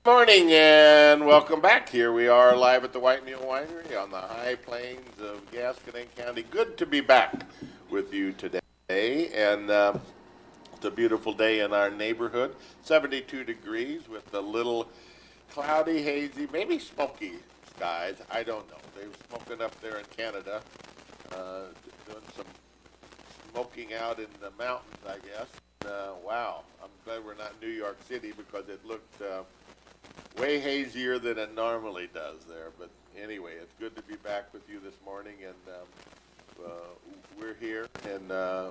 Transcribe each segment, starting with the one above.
Morning and welcome back. Here we are live at the White Mule Winery on the high plains of Gascoyne County. Good to be back with you today. And it's a beautiful day in our neighborhood. 72 degrees with a little cloudy, hazy, maybe smoky skies. I don't know. They were smoking up there in Canada, doing some smoking out in the mountains, I guess. Wow, I'm glad we're not in New York City because it looked way hazier than it normally does there. But anyway, it's good to be back with you this morning, and we're here, and I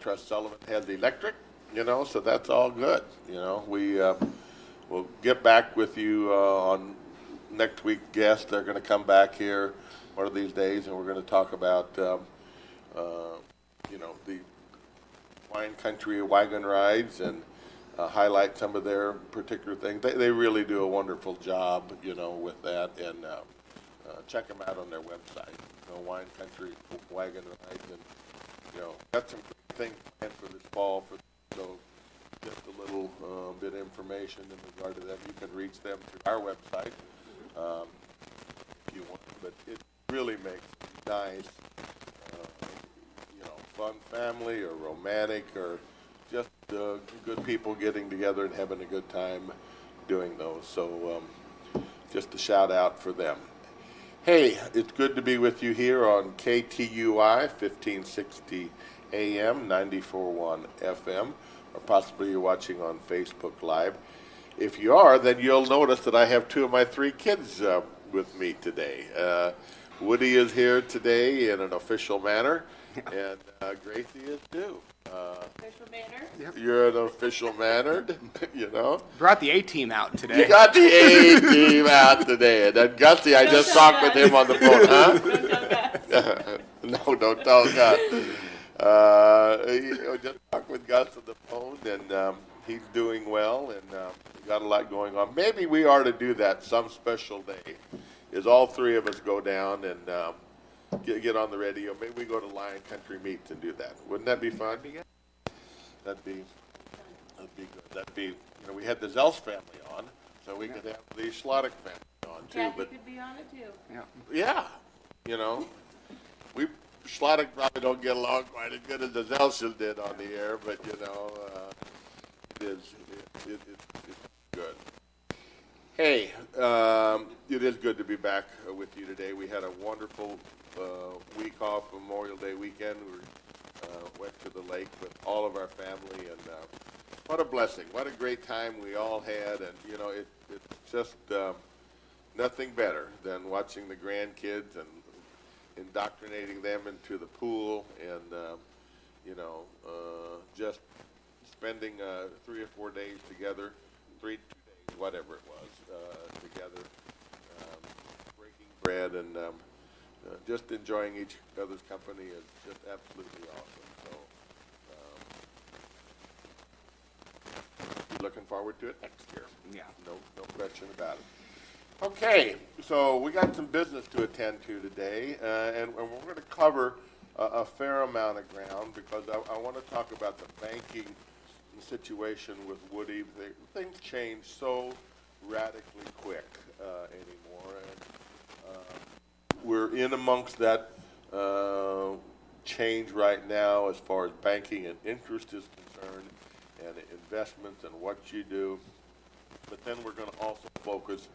trust Sullivan has electric, so that's all good. We'll get back with you on next week. Guests, they're going to come back here one of these days, and we're going to talk about, the wine country wagon rides and highlight some of their particular things. They really do a wonderful job, with that, and check them out on their website, Wine Country Wagon Rides, and got some great things planned for this fall. So just a little bit of information in regard to them. You can reach them through our website if you want, but it really makes nice, fun family or romantic or just good people getting together and having a good time doing those. So just a shout out for them. Hey, it's good to be with you here on KTUI 1560 AM, 94.1 FM, or possibly you're watching on Facebook Live. If you are, then you'll notice that I have two of my three kids with me today. Woody is here today in an official manner, and Gracie is too. Official manner? You're an official mannered, Brought the A-team out today. You got the A-team out today. And then Gussie, I just talked with him on the phone, huh? Don't tell Gus. No, don't tell Gus. Just talked with Gus on the phone, and he's doing well, and got a lot going on. Maybe we are to do that some special day, is all three of us go down and get on the radio. Maybe we go to Lion Country Meats and do that. Wouldn't that be fun? That'd be good. That'd be, we had the Zels family on, so we could have the Schlottick family on too. Kathy But could be on it too. yeah, we Schlottick probably don't get along quite as good as the Zelsh's did on the air, but it's good. Hey, it is good to be back with you today. We had a wonderful week off, Memorial Day weekend. We went to the lake with all of our family, and what a blessing. What a great time we all had, and, it's just nothing better than watching the grandkids and indoctrinating them into the pool and, just spending 3 or 4 days together, 2 days, whatever it was, together, breaking bread and just enjoying each other's company is just absolutely awesome. So, looking forward to it next year. Yeah. No question about it. Okay, so we got some business to attend to today, and we're going to cover a fair amount of ground because I want to talk about the banking situation with Woody. Things change so radically quick anymore, and we're in amongst that change right now as far as banking and interest is concerned, and investments and what you do. But then we're going to also focus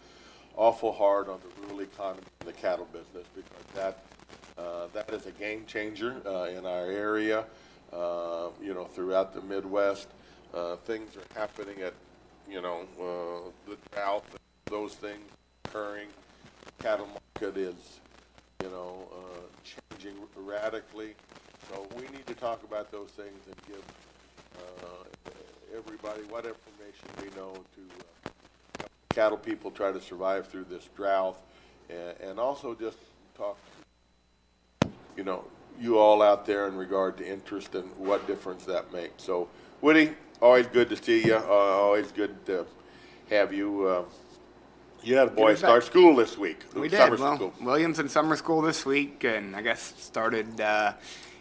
awful hard on the rural economy and the cattle business because that is a game changer in our area. Throughout the Midwest, things are happening at the drought, those things occurring. The cattle market is changing radically. So we need to talk about those things and give everybody what information we know to help cattle people try to survive through this drought, and also just talk you all out there in regard to interest and what difference that makes. So Woody, always good to see you. Always good to have you. You had a boy start school this week. We did. Well, William's in summer school this week, and I guess started,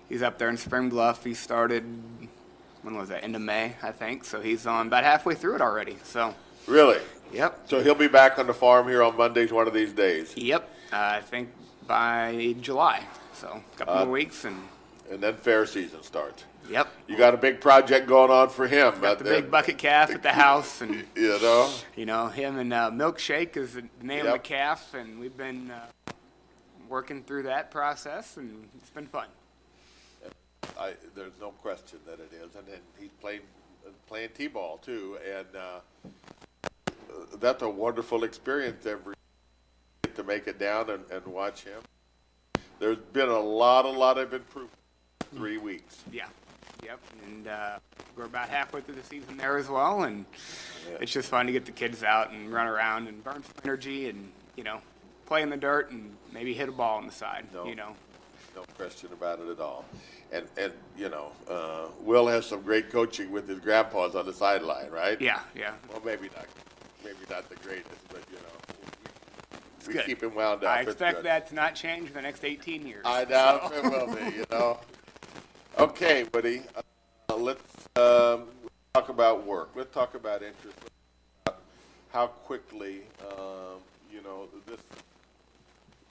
he's up there in Spring Bluff. He started, when was that, end of May, I think. So he's on about halfway through it already. So Really? Yep. So he'll be back on the farm here on Mondays one of these days. Yep. I think by July. So a couple more weeks and. And then fair season starts. Yep. You got a big project going on for him. Got the big bucket calf at the house, and you know him and Milkshake is the name of the Yep. calf, and we've been working through that process, and it's been fun. There's no question that it is, and then he's playing t-ball too, and that's a wonderful experience every to make it down and watch him. There's been a lot of improvement. 3 weeks. Yeah. Yep. And we're about halfway through the season there as well, and it's just fun to get the kids out and run around and burn some energy and, play in the dirt and maybe hit a ball on the side, No question about it at all. And Will has some great coaching with his grandpas on the sideline, right? Yeah. Well, maybe not the greatest, but we Good. keep him wound up. I It's expect good. that to not change in the next 18 years. I doubt it will be, Okay, Woody, let's talk about work. Let's talk about interest. Let's talk about how quickly, this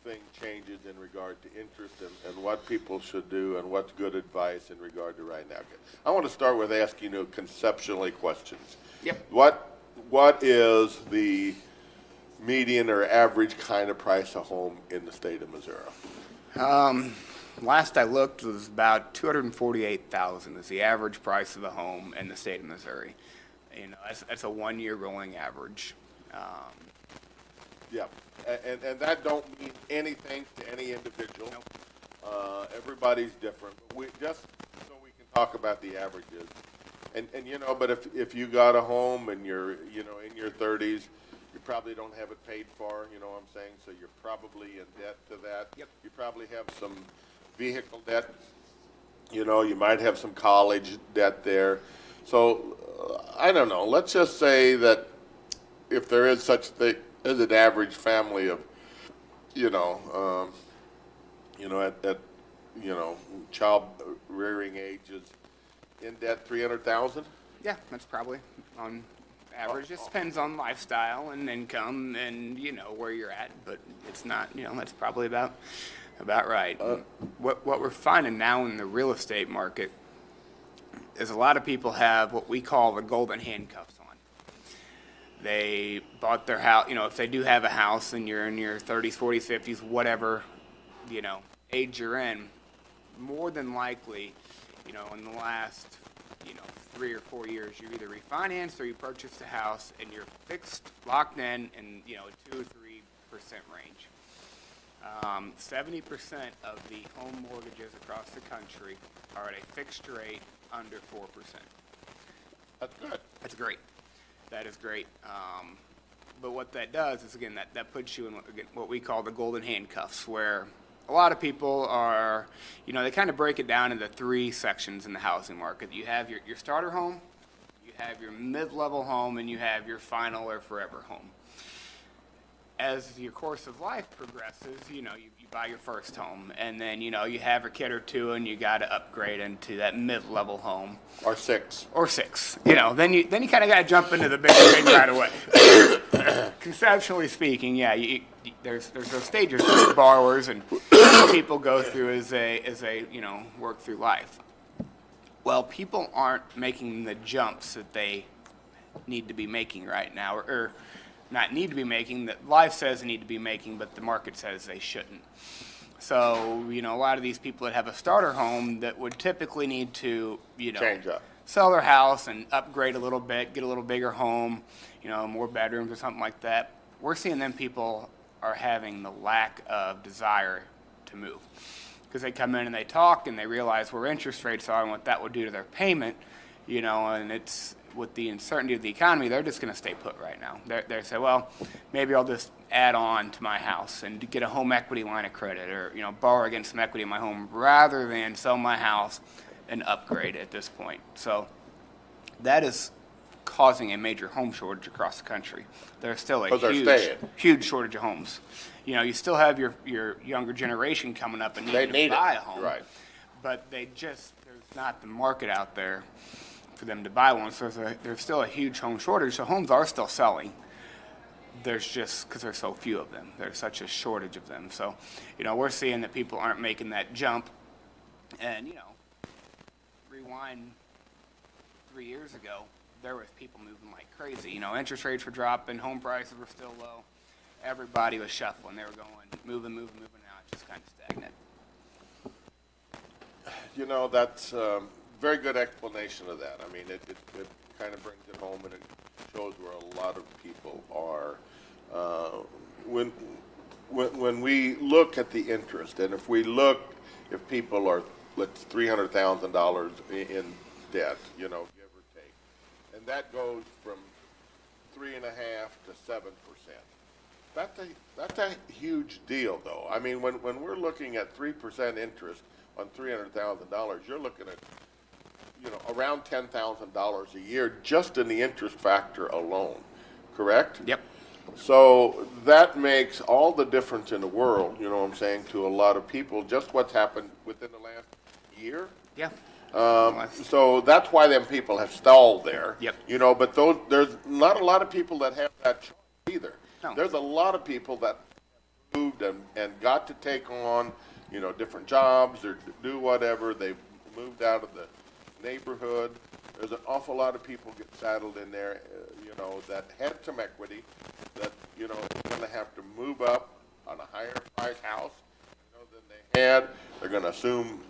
thing changes in regard to interest and what people should do and what's good advice in regard to right now. I want to start with asking you conceptually questions. Yep. What is the median or average kind of price of home in the state of Missouri? Last I looked was about $248,000 is the average price of a home in the state of Missouri. That's a 1-year rolling average. Yeah, and that don't mean anything to any individual. Nope. Everybody's different. But just so we can talk about the averages, and but if you got a home and you're in your 30s, you probably don't have it paid for. You know what I'm saying? So you're probably in debt to that. Yep. You probably have some vehicle debt. You might have some college debt there. So I don't know. Let's just say that if there is such thing as an average family of, at child rearing ages, in debt 300,000. Yeah, that's probably on average. It depends on lifestyle and income and, where you're at, but it's not, that's probably about right. What we're finding now in the real estate market is a lot of people have what we call the golden handcuffs on. They bought their house, if they do have a house and you're in your 30s, 40s, 50s, whatever, age you're in, more than likely, in the last, 3 or 4 years, you either refinanced or you purchased a house and you're fixed, locked in, a 2 or 3% range. 70% of the home mortgages across the country are at a fixed rate under 4%. That's good. That's great. That is great. But what that does is, again, that puts you in what we call the golden handcuffs, where a lot of people are, they kind of break it down into 3 sections in the housing market. You have your starter home, you have your mid-level home, and you have your final or forever home. As your course of life progresses, you buy your first home, and then, you have a kid or 2, and you got to upgrade into that mid-level home. Or 6. Or 6. Then you kind of got to jump into the bigger thing right away. Conceptually speaking, yeah, there's those stages that borrowers and people go through as they work through life. Well, people aren't making the jumps that they need to be making right now, or not need to be making, that life says they need to be making, but the market says they shouldn't. So, a lot of these people that have a starter home that would typically need to, Change up. sell their house and upgrade a little bit, get a little bigger home, more bedrooms or something like that. We're seeing them people are having the lack of desire to move. Because they come in and they talk and they realize where interest rates are and what that would do to their payment, and it's, with the uncertainty of the economy, they're just going to stay put right now. They say, well, maybe I'll just add on to my house and get a home equity line of credit, or borrow against some equity in my home, rather than sell my house and upgrade at this point. So that is causing a major home shortage across the country. There's still a huge shortage of homes. You still have your younger generation coming up and needing to buy a home, right? But there's not the market out there for them to buy one. So there's still a huge home shortage. So homes are still selling. There's just, because there's so few of them, there's such a shortage of them. So, we're seeing that people aren't making that jump. And, rewind 3 years ago, there was people moving like crazy. Interest rates were dropping, home prices were still low. Everybody was shuffling. They were going, moving. Now it's just kind of stagnant. That's a very good explanation of that. I mean, it kind of brings it home, and it shows where a lot of people are. When we look at the interest, and if if people are, let's $300,000 in debt, give or take, and that goes from 3.5% to 7%. That's a huge deal, though. I mean, when we're looking at 3% interest on $300,000, you're looking at around $10,000 a year just in the interest factor alone. Correct? Yep. So that makes all the difference in the world. You know what I'm saying, to a lot of people. Just what's happened within the last year. Yeah. So that's why them people have stalled there. Yep. But there's not a lot of people that have that choice either. No. There's a lot of people that moved and got to take on, different jobs or do whatever. They've moved out of the neighborhood. There's an awful lot of people get saddled in there, that had some equity, that, are going to have to move up on a higher price house, than they had. They're going to assume,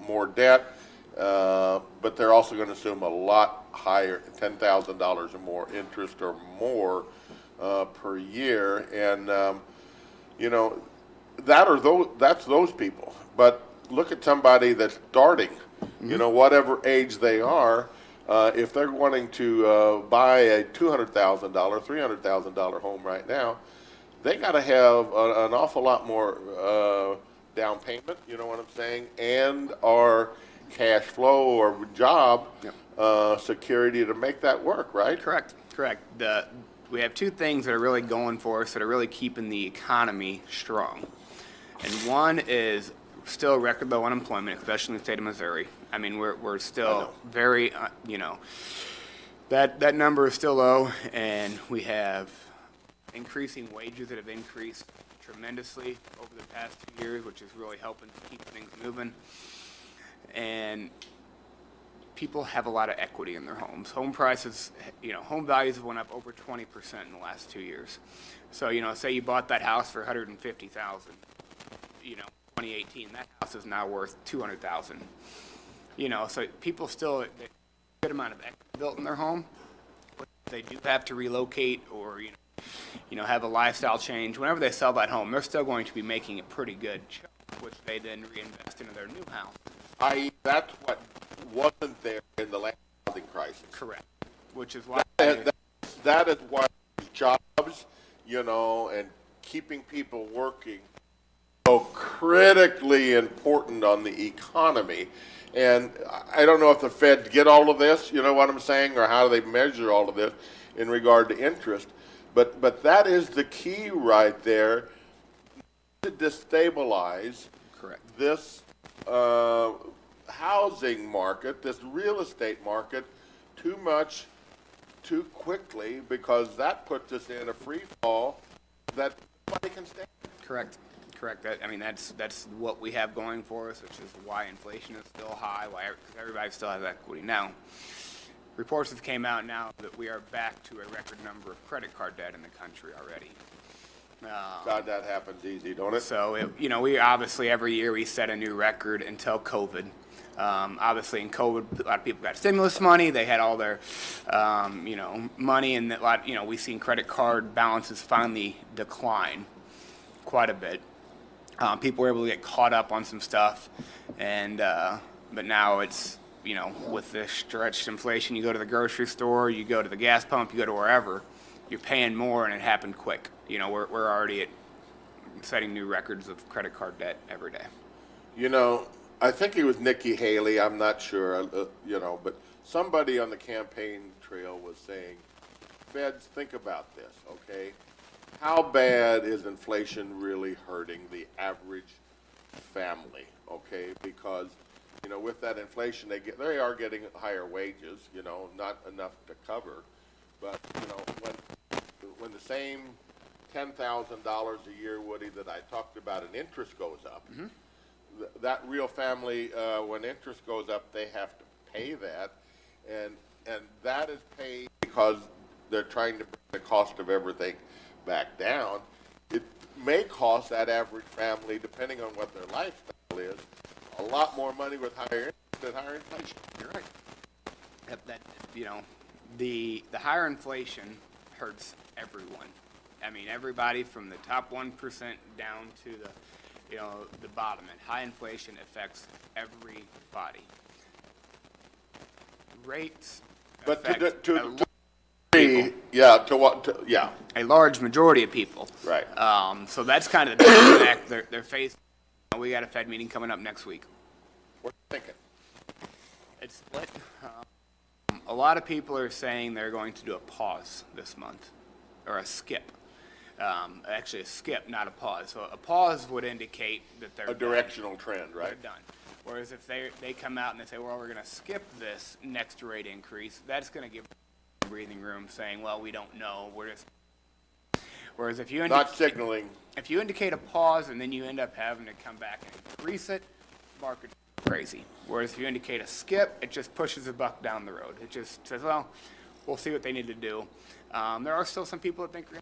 more debt, but they're also going to assume a lot higher, $10,000 or more interest or more per year. And, that's those people. But look at somebody that's starting, whatever age they are. If they're wanting to buy a $200,000, $300,000 home right now, they got to have an awful lot more down payment, you know what I'm saying, and our cash flow or job security to make that work, right? Correct. We have two things that are really going for us, that are really keeping the economy strong. And one is still record low unemployment, especially in the state of Missouri. I mean, we're still very, that number is still low, and we have increasing wages that have increased tremendously over the past 2 years, which is really helping to keep things moving. And people have a lot of equity in their homes. Home prices, home values have went up over 20% in the last 2 years. So, say you bought that house for $150,000, 2018, that house is now worth $200,000. So people still, a good amount of equity built in their home. They do have to relocate or, have a lifestyle change. Whenever they sell that home, they're still going to be making a pretty good chunk, which they then reinvest into their new house. That's what wasn't there in the last housing crisis. Correct. Which is why that is why jobs, and keeping people working so critically important on the economy. And I don't know if the Fed get all of this, you know what I'm saying, or how do they measure all of this in regard to interest. But that is the key right there, to destabilize this housing market, this real estate market, too much, too quickly, because that puts us in a free fall that nobody can stand. Correct. That's what we have going for us, which is why inflation is still high, because everybody still has equity. Now, reports have came out now that we are back to a record number of credit card debt in the country already. God, that happens easy, don't it? So, we obviously every year we set a new record until COVID. Obviously, in COVID, a lot of people got stimulus money. They had all their, money, and a lot. We've seen credit card balances finally decline quite a bit. People were able to get caught up on some stuff, and but now it's with this stretched inflation, you go to the grocery store, you go to the gas pump, you go to wherever, you're paying more, and it happened quick. We're already at setting new records of credit card debt every day. I think it was Nikki Haley, I'm not sure, but somebody on the campaign trail was saying, Feds, think about this, okay? How bad is inflation really hurting the average family, okay? Because, with that inflation, they are getting higher wages, not enough to cover. But, when the same $10,000 a year, Woody, that I talked about in interest goes up, that real family, when interest goes up, they have to pay that. And that is paid because they're trying to bring the cost of everything back down. It may cost that average family, depending on what their lifestyle is, a lot more money with higher interest and higher inflation. You're right. The higher inflation hurts everyone. I mean, everybody from the top 1% down to the bottom end. High inflation affects everybody. Rates But affect yeah. a large majority of people. Right. So that's kind of the disconnect they're facing. We got a Fed meeting coming up next week. We're thinking. It's split. A lot of people are saying they're going to do a pause this month, or a skip. Actually, a skip, not a pause. So a pause would indicate that they're A directional trend, right? They're done. Whereas if they come out and they say, well, we're going to skip this next rate increase, that's going to give breathing room, saying, well, we don't know. We're just. Whereas if you Not signaling. if you indicate a pause and then you end up having to come back and increase it, market's crazy. Whereas if you indicate a skip, it just pushes the buck down the road. It just says, well, we'll see what they need to do. There are still some people that think we're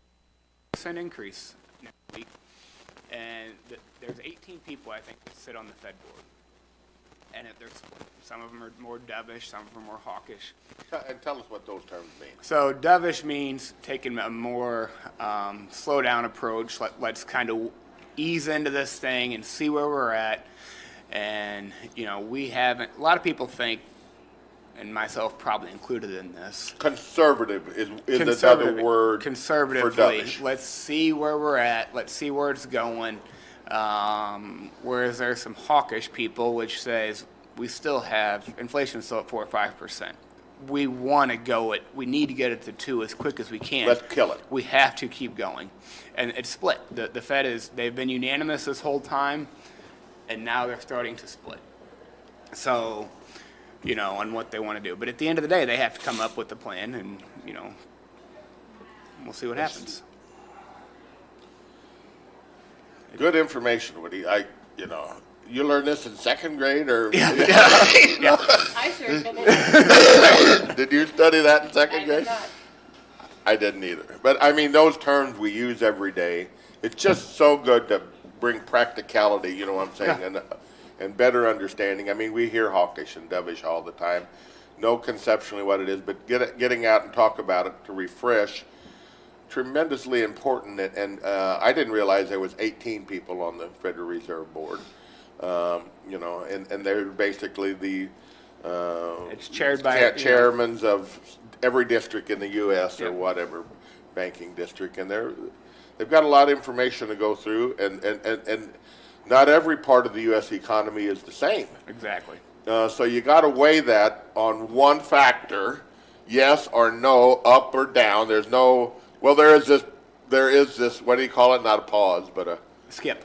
going to increase next week. And there's 18 people, I think, that sit on the Fed board. And some of them are more dovish, some of them are more hawkish. And tell us what those terms mean. So dovish means taking a more slow down approach. Let's kind of ease into this thing and see where we're at. And, we haven't, a lot of people think, and myself probably included in this. Conservative is another word for conservatively. dovish. Let's see where we're at. Let's see where it's going. Whereas there's some hawkish people which says we still have inflation still at 4 or 5%. We want to we need to get it to 2 as quick as we can. Let's kill it. We have to keep going. And it's split. The Fed they've been unanimous this whole time, and now they're starting to split. So, on what they want to do. But at the end of the day, they have to come up with a plan, and, we'll see what happens. Good information, Woody. You learned this in second grade, or I sure didn't. did you study that in I second did grade? not. I didn't either. But I mean, those terms we use every day. It's just so good to bring practicality. You know what I'm saying, and better understanding. I mean, we hear hawkish and dovish all the time. Know conceptually what it is, but getting out and talk about it to refresh. Tremendously important, and I didn't realize there was 18 people on the Federal Reserve Board. And they're basically the It's chaired by chairmen of every district in the U.S. or Yep. whatever banking district, and they've got a lot of information to go through, and not every part of the U.S. economy is the same. Exactly. So you got to weigh that on one factor, yes or no, up or down. There's no. Well, there is this, what do you call it? Not a pause, but a Skip.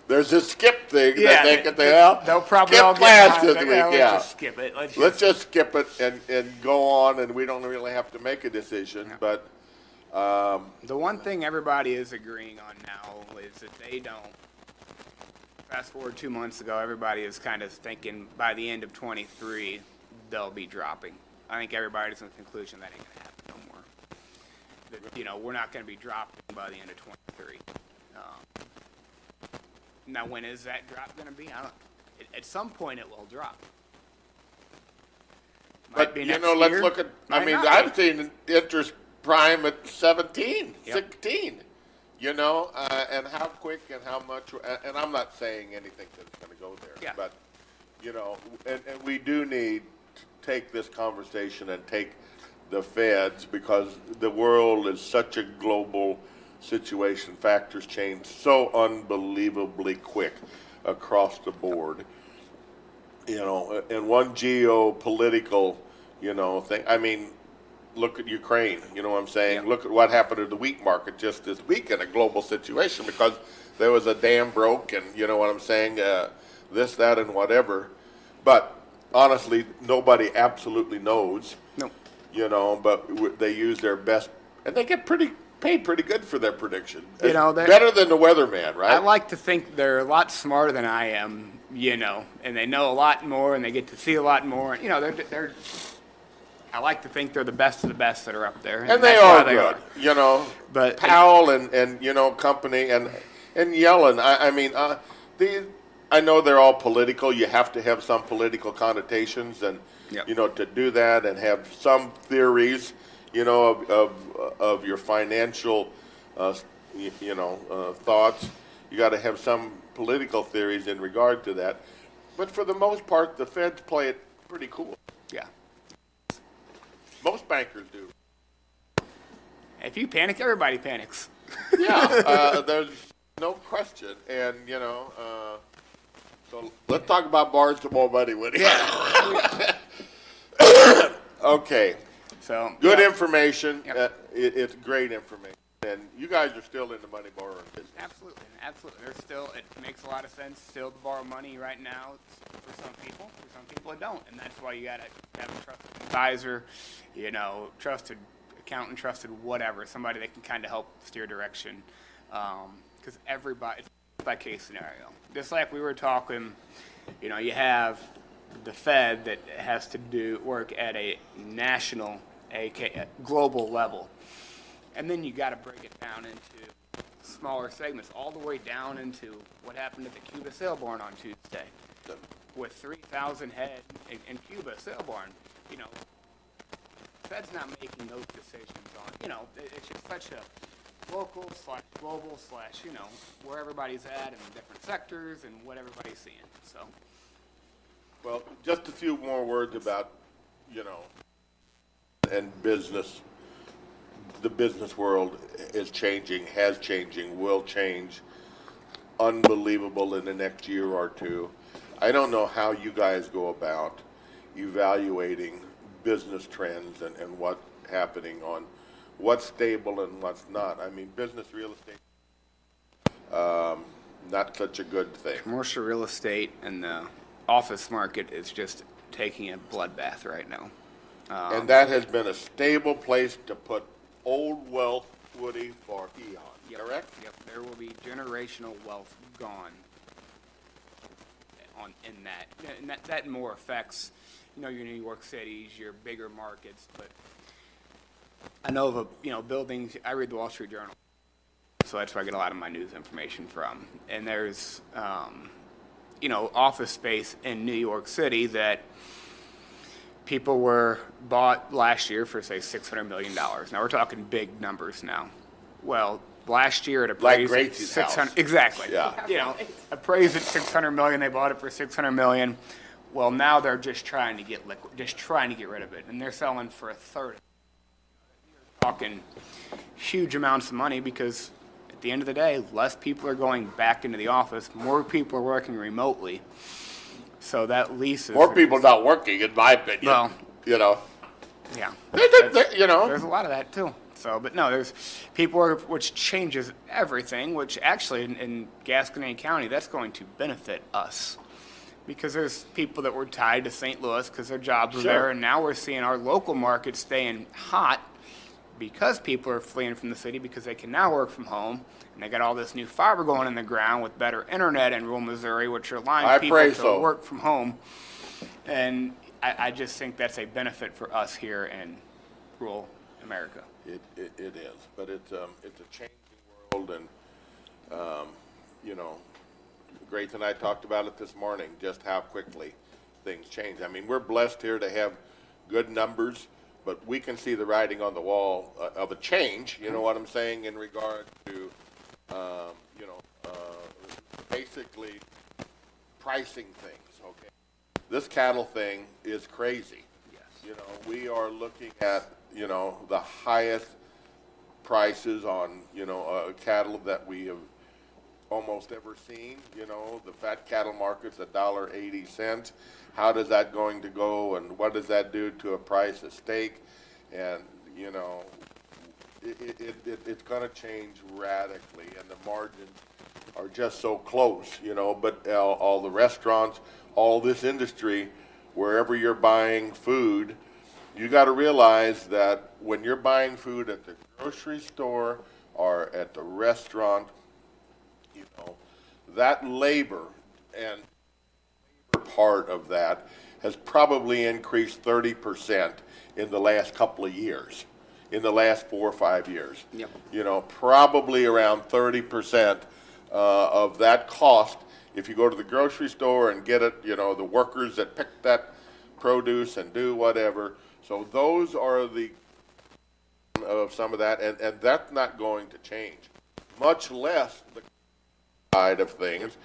there's this skip thing Yeah, that they'll probably skip all class get this behind, week, let's yeah. just skip it. Let's just skip it and go on, and we don't really have to make a decision, but The one thing everybody is agreeing on now is that they don't. Fast forward 2 months ago, everybody is kind of thinking by the end of 23 they'll be dropping. I think everybody's in the conclusion that ain't gonna happen no more. That, we're not gonna be dropping by the end of 23. Now, when is that drop gonna be? At some point it will drop. Might but be you next know, let's year, look at. I might mean, not I've be. seen interest prime at 17, Yep. 16. And how quick and how much. And I'm not saying anything that's going to go there, Yeah. but and we do need to take this conversation and take the Feds, because the world is such a global situation. Factors change so unbelievably quick across the board. And one geopolitical, thing. I mean, look at Ukraine. You know what I'm saying? Yeah. Look at what happened to the wheat market just this week in a global situation, because there was a dam broke, and you know what I'm saying? This, that, and whatever. But honestly, nobody absolutely knows, No. but they use their best, and they get paid pretty good for their prediction. You know, better than the weatherman, right? I like to think they're a lot smarter than I am, and they know a lot more, and they get to see a lot more. They're I like to think they're the best of the best that are up there, And they that's why are good, But Powell and company and Yellen. I know they're all political. You have to have some political connotations, and Yep. to do that and have some theories, of your financial, thoughts. You got to have some political theories in regard to that. But for the most part, the Feds play it pretty cool. yeah, Most bankers do. if you panic, everybody panics. Yeah, there's no question. And, so let's talk about borrowing some more money, Woody. Yeah. Okay. So Good yeah. information. Yep. It's great information. And you guys are still in the money borrowing business. Absolutely. There's still, it makes a lot of sense still to borrow money right now for some people. For some people it don't. And that's why you got to have a trusted advisor, trusted accountant, trusted whatever, somebody that can kind of help steer direction. Because everybody, it's by case scenario. Just like we were talking, you have the Fed that has to work at a national, a global level. And then you got to break it down into smaller segments, all the way down into what happened at the Cuba Sailborn on Tuesday. With 3,000 head in Cuba Sailborn, Fed's not making those decisions on, it's just such a local / global / where everybody's at in different sectors and what everybody's seeing, so. Well, just a few more words about, and business. The business world is changing, has changing, will change. Unbelievable in the next year or two. I don't know how you guys go about evaluating business trends and what's happening on what's stable and what's not. I mean, business real estate, not such a good thing. Commercial real estate and the office market is just taking a bloodbath right now. And that has been a stable place to put old wealth, Woody, for eons, correct? Yep, there will be generational wealth gone in that. And that more affects, your New York cities, your bigger markets, but I know of buildings, I read the Wall Street Journal, so that's where I get a lot of my news information from. And there's, office space in New York City that people were bought last year for, say, $600 million. Now, we're talking big numbers now. Well, last year it appraised like Gracie's house. Exactly. Yeah. Appraised at $600 million. They bought it for $600 million. Well, now they're just trying to get just trying to get rid of it, and they're selling for a third. You're talking huge amounts of money because at the end of the day, less people are going back into the office. More people are working remotely. So that lease is More people not working, in my opinion. Well, Yeah. There's a lot of that too. So, but no, there's people which changes everything. Which actually, in Gasconade County, that's going to benefit us because there's people that were tied to St. Louis because their jobs were there, and now we're seeing our local market staying hot because people are fleeing from the city because they can now work from home. And they got all this new fiber going in the ground with better internet in rural Missouri, which are allowing people to work from home. And I just think that's a benefit for us here in rural America. It is, but it's a changing world, and Grace and I talked about it this morning, just how quickly things change. I mean, we're blessed here to have good numbers, but we can see the writing on the wall of a change. You know what I'm saying in regard to basically pricing things. Okay, this cattle thing is crazy. Yes. We are looking at the highest prices on cattle that we have almost ever seen. The fat cattle market's $1.80. How does that going to go, and what does that do to a price of steak? And it's going to change radically, and the margins are just so close, but all the restaurants, all this industry, wherever you're buying food, you got to realize that when you're buying food at the grocery store or at the restaurant, that labor and part of that has probably increased 30% in the last couple of years, in the last 4 or 5 years. Yep. Probably around 30% of that cost. If you go to the grocery store and get it, the workers that pick that produce and do whatever. So those are the of some of that, and that's not going to change, much less the side of things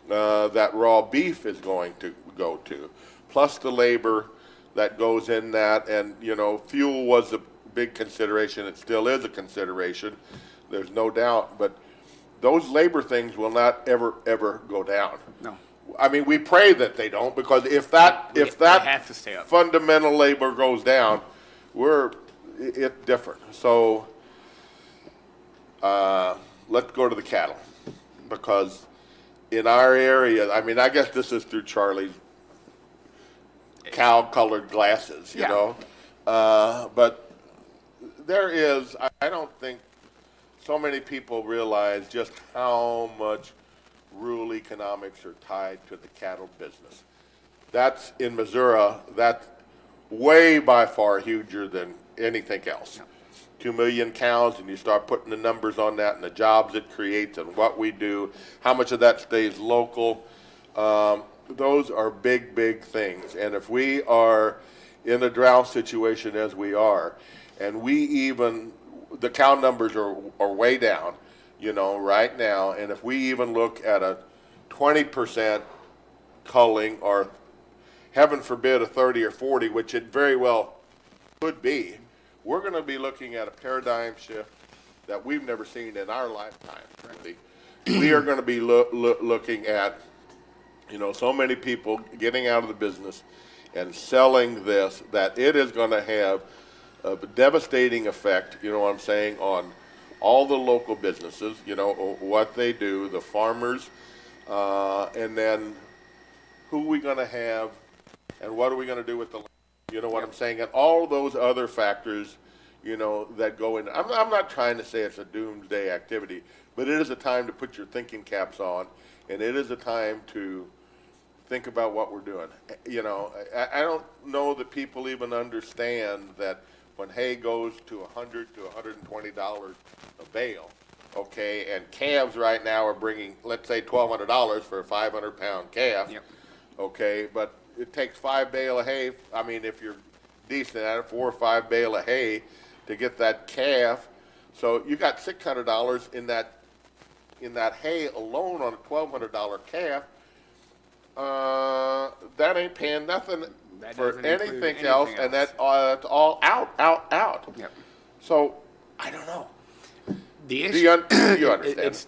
that raw beef is going to go to, plus the labor that goes in that, and fuel was a big consideration. It still is a consideration. There's no doubt, but those labor things will not ever go down. No. I mean, we pray that they don't, because if They that have to stay up. fundamental labor goes down, it's different. So let's go to the cattle, because in our area, I mean, I guess this is through Charlie's cow-colored glasses, Yeah. but there is, I don't think so many people realize just how much rural economics are tied to the cattle business. That's in Missouri, that's way by far huger than anything else. 2 million cows, and you start putting the numbers on that and the jobs it creates and what we do, how much of that stays local. Those are big things. And if we are in a drought situation as we are, and the cow numbers are way down, right now, and if we even look at a 20% culling, or heaven forbid a 30 or 40, which it very well could be, we're going to be looking at a paradigm shift that we've never seen in our lifetime. Really. We are going to be looking at, so many people getting out of the business and selling this, that it is going to have a devastating effect, what I'm saying, on all the local businesses, what they do, the farmers, and then who we going to have, and what are we going to do with the, what I'm saying, and all those other factors, that go in. I'm not trying to say it's a doomsday activity, but it is a time to put your thinking caps on, and it is a time to think about what we're doing. I don't know that people even understand that when hay goes to $100 to $120 a bale, okay, and calves right now are bringing, let's say, $1,200 for a 500-pound calf, Yep. okay, but it takes 5 bale of hay. I mean, if you're decent at it, 4 or 5 bale of hay to get that calf. So you got $600 in that hay alone on a $1,200 calf. That ain't paying nothing That for doesn't include anything else, and else. that's all out. Yep. So I don't know. The issue, Do you understand?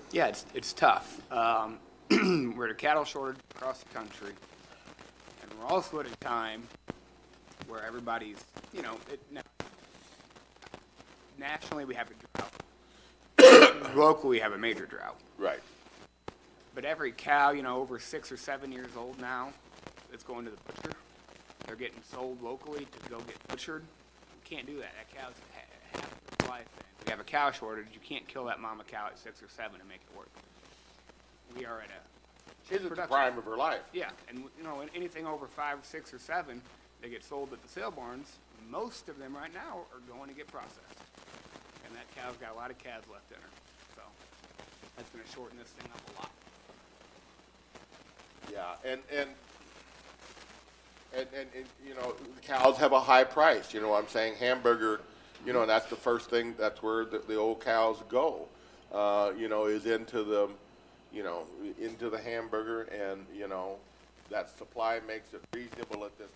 It's tough. We're at a cattle shortage across the country, and we're also at a time where everybody's, nationally we have a drought. Locally, we have a major drought. Right. But every cow, over 6 or 7 years old now, that's going to the butcher, they're getting sold locally to go get butchered. You can't do that. That cow's half its life. We have a cow shortage. You can't kill that mama cow at 6 or 7 and make it work. We are at a She's at the prime of her life. yeah, and anything over 5, 6, or 7, they get sold at the sale barns. Most of them right now are going to get processed, and that cow's got a lot of calves left in her. So that's going to shorten this thing up a lot. Yeah, and the cows have a high price. I'm saying hamburger. And that's the first thing. That's where the old cows go. Is into the, into the hamburger, and that supply makes it reasonable at this.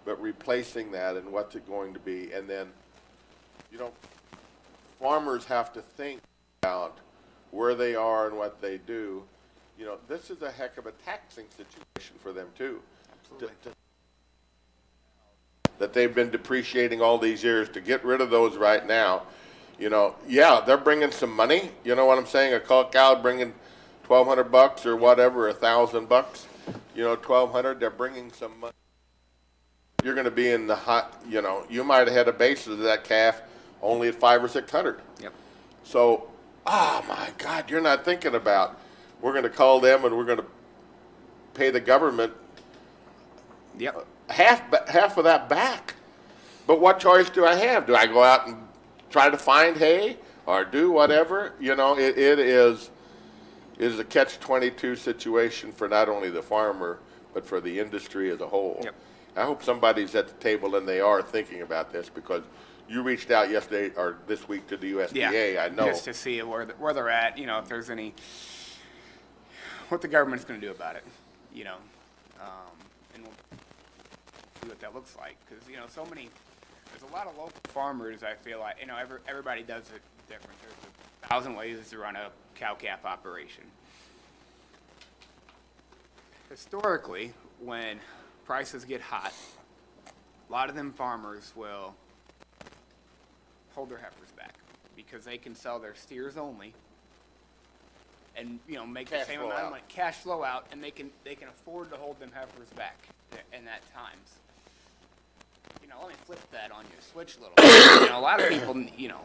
But replacing that, and what's it going to be, and then, farmers have to think about where they are and what they do. This is a heck of a taxing situation for them too. Absolutely. That they've been depreciating all these years, to get rid of those right now. They're bringing some money. You know what I'm saying? A cow bringing $1,200 or whatever, $1,000, you know, 1,200, they're bringing some money. You're going to be in the hot, you know, you might have had a basis of that calf only at 500 or 600. Yep. So, oh my God, you're not thinking about, we're going to call them and we're going to pay the government Yep. half of that back. But what choice do I have? Do I go out and try to find hay or do whatever? You know, it is a catch-22 situation for not only the farmer, but for the industry as a whole. Yep. I hope somebody's at the table and they are thinking about this, because you reached out yesterday or this week to the USDA, Yeah. I know. Just to see where they're at, you know, if there's any, what the government's going to do about it, you know, and we'll see what that looks like. Because, you know, there's a lot of local farmers, I feel like, you know, everybody does it different. There's 1,000 ways to run a cow-calf operation. Historically, when prices get hot, a lot of them farmers will hold their heifers back because they can sell their steers only and, you know, make the Cash same flow amount of out. money, cash flow out, and they can afford to hold them heifers back in that times. You know, let me flip that on you, switch a little bit. You know, a lot of people, you know,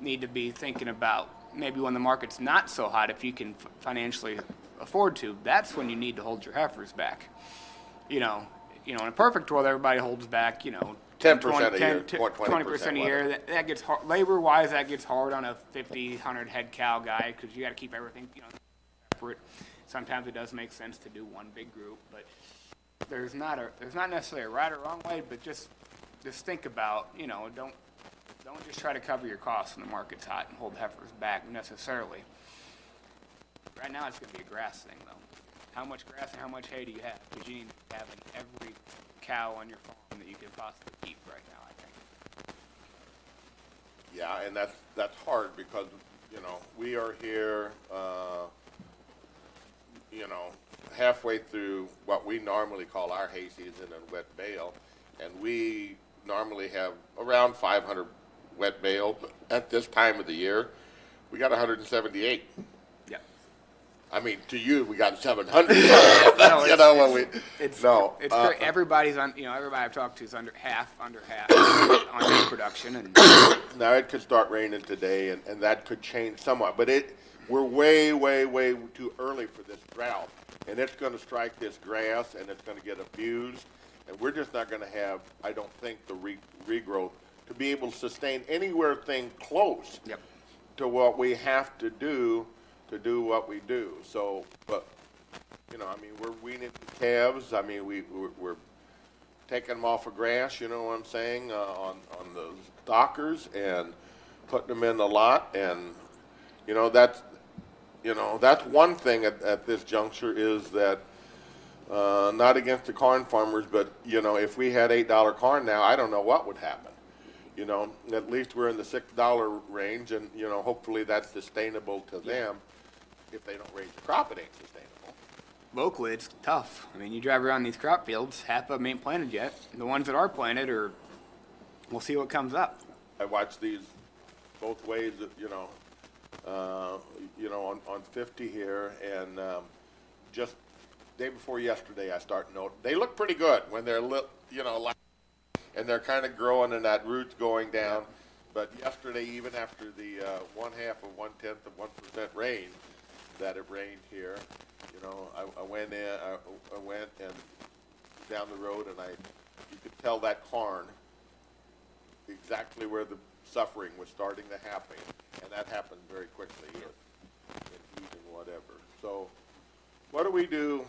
need to be thinking about maybe when the market's not so hot, if you can financially afford to, that's when you need to hold your heifers back. You know, in a perfect world, everybody holds back, you know, 10% a year, 20% a year. That gets hard, labor-wise, that gets hard on a 50, 100 head cow guy, because you got to keep everything, you know, separate. Sometimes it does make sense to do one big group, but there's not necessarily a right or wrong way, but just think about, you know, don't just try to cover your costs when the market's hot and hold heifers back necessarily. Right now, it's going to be a grass thing, though. How much grass and how much hay do you have? Because you need to have every cow on your farm that you could possibly keep right now, I think. Yeah, and that's hard because, you know, we are here, you know, halfway through what we normally call our hay season and wet bale, and we normally have around 500 wet bale. At this time of the year, we got 178. Yeah. I mean, to you, we got 700. No, You know, when we It's no. great. Everybody's on, you know, everybody I've talked to is under half on hay production, and Now it could start raining today, and that could change somewhat. But we're way, way, way too early for this drought, and it's going to strike this grass, and it's going to get abused, and we're just not going to have, I don't think, the regrowth to be able to sustain anywhere thing close Yep. to what we have to do what we do. So, but you know, I mean, we're weaning the calves. I mean, we're taking them off of grass. You know what I'm saying? On the stockers and putting them in the lot, and you know that's one thing at this juncture is that not against the corn farmers, but you know, if we had $8 corn now, I don't know what would happen. You know, at least we're in the $6 range, and you know, hopefully that's sustainable to them. If they don't raise the crop, it ain't sustainable. locally it's tough. I mean, you drive around these crop fields, half of them ain't planted yet. The ones that are planted we'll see what comes up. I watch these both ways, on 50 here, and just day before yesterday, I start noting they look pretty good when they're and they're kind of growing and that root's going down. But yesterday, even after the 1/2 of 1/10 of 1% rain that it rained here, I went in, I went and down the road, and you could tell that corn exactly where the suffering was starting to happen, and that happened very quickly in heat and whatever. So, what do we do?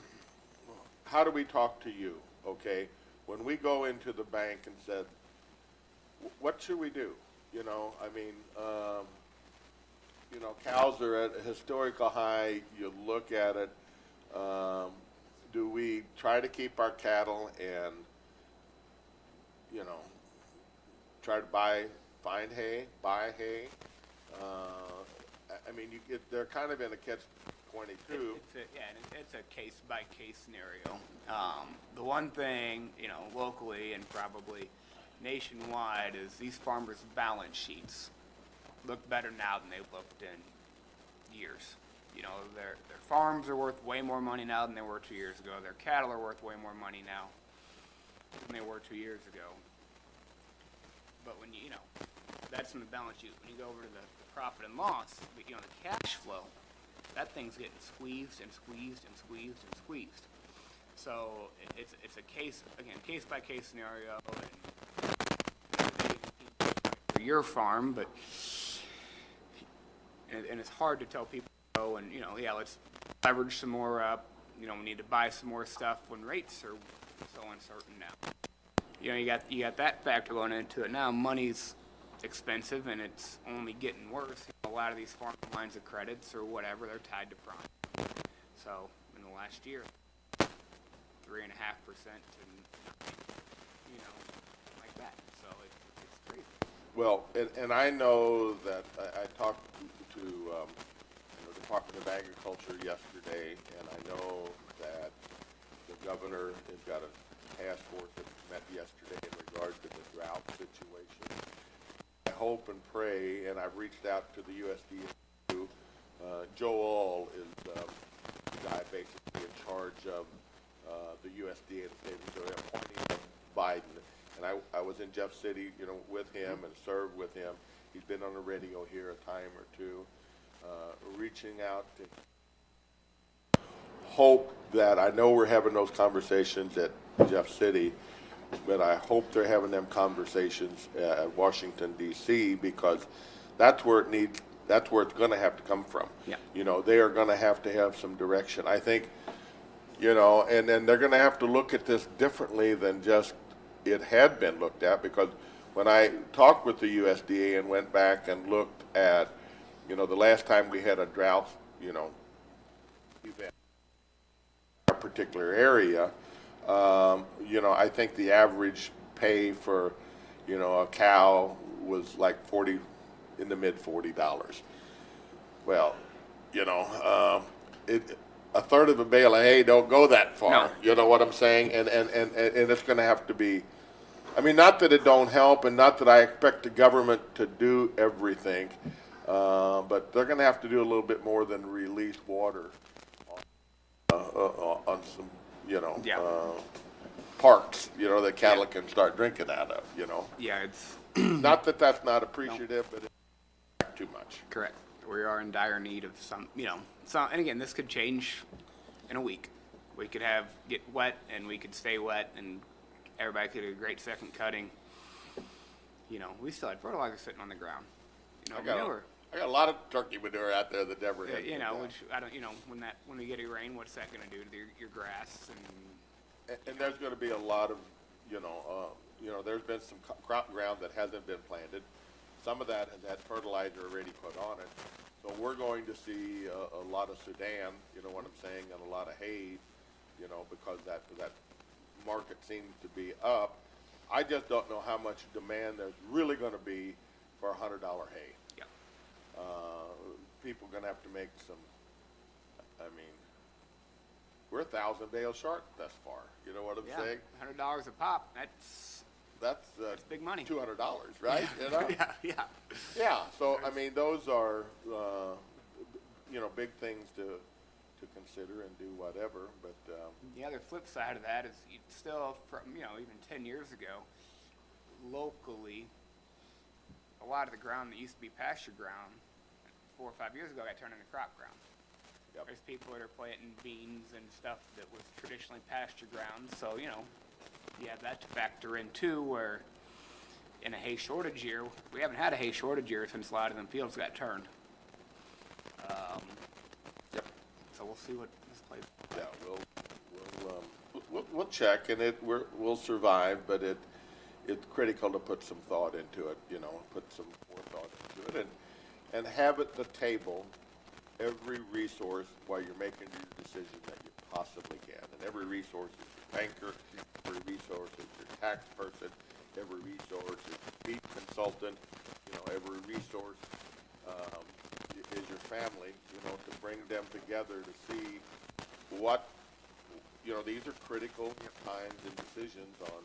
How do we talk to you? Okay, when we go into the bank and said, what should we do? Cows are at a historical high. You look at it. Do we try to keep our cattle and, try to find hay, buy hay? They're kind of in a catch-22. It's a case-by-case scenario. The one thing, locally and probably nationwide is these farmers' balance sheets look better now than they've looked in years. You know, their farms are worth way more money now than they were 2 years ago. Their cattle are worth way more money now than they were 2 years ago. But when you know, that's in the balance sheet. When you go over to the profit and loss, you know, the cash flow, that thing's getting squeezed and squeezed and squeezed and squeezed. So it's a case by case scenario, and for your farm, but and it's hard to tell people, oh, and you know, yeah, let's leverage some more up. You know, we need to buy some more stuff when rates are so uncertain now. You know, you got that factor going into it now. Money's expensive, and it's only getting worse. You know, a lot of these farm lines of credits or whatever, they're tied to prime. So in the last year, 3.5% and you know, like that. So it's crazy. Well, and I know that I talked to the Department of Agriculture yesterday, and I know that the governor has got a task force that met yesterday in regard to the drought situation. I hope and pray, and I've reached out to the USDA. Joe All is the guy basically in charge of the USDA and the state, so they're appointing Biden. And I was in Jeff City, you know, with him and served with him. He's been on the radio here a time or two, reaching out to hope that, I know we're having those conversations at Jeff City, but I hope they're having them conversations at Washington, D.C., because that's where it's going to have to come from. Yeah. You know, they are going to have some direction. I think, you know, and then they're going to have to look at this differently than just it had been looked at, because when I talked with the USDA and went back and looked at, you know, the last time we had a drought, you know, event in our particular area, you know, I think the average pay for, you know, a cow was like in the mid $40. Well, you know, a third of a bale of hay don't go that far. No. You know what I'm saying? And it's going to have to be, I mean, not that it don't help, and not that I expect the government to do everything, but they're going to have to do a little bit more than release water on some, you know, Yeah. parks, you know, that cattle can start drinking out of, you know. Yeah, it's Not that that's not appreciative, but it's too much. correct. We are in dire need of some, you know, some, and again, this could change in a week. We could get wet, and we could stay wet, and everybody could do a great second cutting. You know, we still had fertilizer sitting on the ground. You know, manure. I got a lot of turkey manure out there that never hit. You know, which I don't. You know, when we get a rain, what's that going to do to your grass? And there's going to be a lot of, you know, there's been some crop ground that hasn't been planted. Some of that has had fertilizer already put on it. So we're going to see a lot of Sudan, you know what I'm saying, and a lot of hay, you know, because that market seems to be up. I just don't know how much demand there's really going to be for $100 hay. Yeah. People are going to have to make some, I mean, we're 1,000 bales short thus far. You know what I'm saying? $100 a pop. That's big money. $200, right? You know? Yeah. Yeah. So I mean, those are you know, big things to consider and do whatever. But The other flip side of that is still, from, you know, even 10 years ago, locally, a lot of the ground that used to be pasture ground 4 or 5 years ago got turned into crop ground. Yep. There's people that are planting beans and stuff that was traditionally pasture ground. So, you know, you have that to factor in too, where in a hay shortage year, we haven't had a hay shortage year since a lot of them fields got turned. Yep. So we'll see what this plays. Yeah, we'll check, and we'll survive. But it's critical to put some thought into it. You know, put some more thought into it, and have at the table every resource while you're making your decision that you possibly can. And every resource is your banker, every resource is your tax person, every resource is your feed consultant, you know, every resource is your family, you know, to bring them together to see what, you know, these are critical times and decisions on